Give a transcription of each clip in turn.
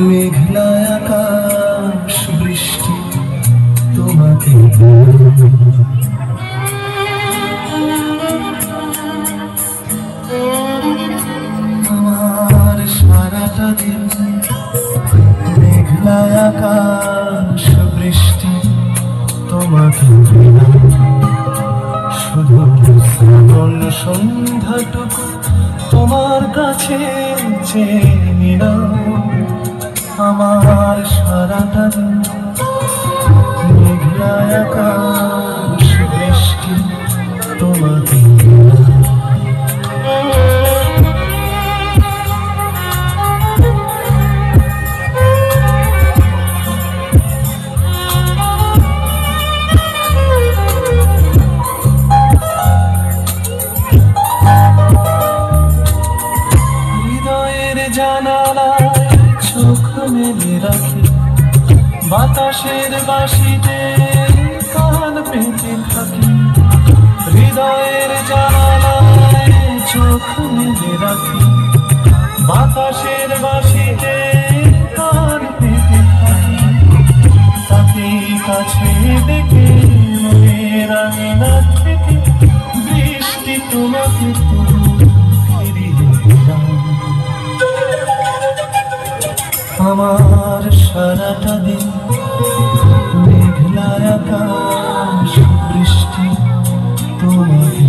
মেঘলা আকাশ বৃষ্টি তোমাকে আমার সারাটা দিন মেঘলা আকাশ বৃষ্টি তোমাকে শুধু শ্রাবণ সন্ধ্যাটুকু তোমার কাছে চেয়ে নিলাম আমার সারাটা দিন মেঘলা আকাশ বৃষ্টি তোমাকে জানালায় চোখ মেলে রাখি বাতাসের বাঁশিতে কান পেতে থাকি হৃদয়ের জানালায় চোখ মেলে রাখি বাতাসের বাঁশিতে কান পেতে থাকি তাকে কাছে ডেকে মনের আঙিনা থেকে বৃষ্টি তোমাকে ফিরিয়ে দিলাম আমার সারাটা দিন মেঘলা আকাশ বৃষ্টি তোমাকে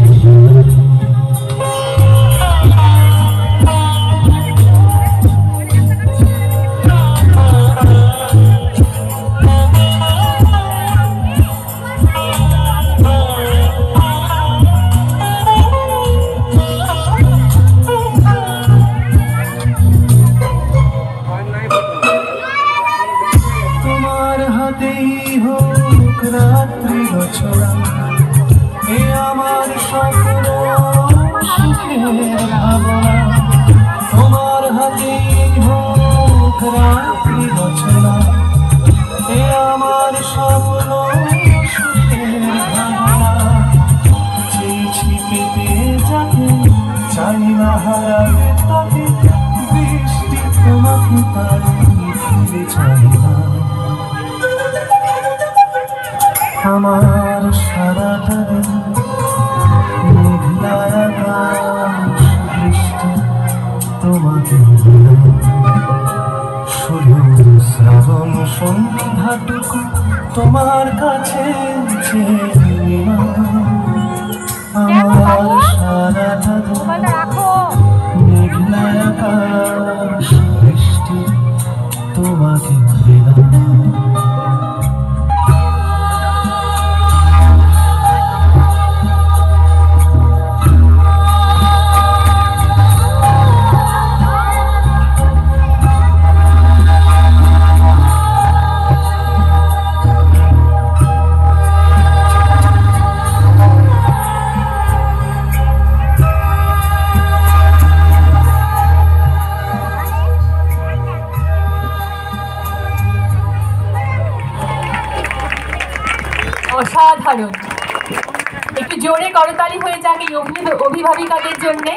হোক রাত্রি বছরা এ আমার স্বপ্ন সুখের ভাবনা তোমার হাতেই হোক রাত্রি বছরা এ আমার স্বপ্ন সুখের ভাবনা চেয়েছি পেতে যাকে চাই না হারাবে তাকে বৃষ্টি তোমাকে তাই ফিরে চাই না আমার সারাটা দিন মেঘলা আকাশ বৃষ্টি তোমাকে শুধু শ্রাবণ সন্ধ্যাটুকু তোমার কাছে চেয়ে আমার সারাটা দিন মেঘলা আকাশ বৃষ্টি তোমাকে অসাধারণ। একটু জোরে করতালি হয়ে যাক এই অভিভাবিকাদের জন্যে।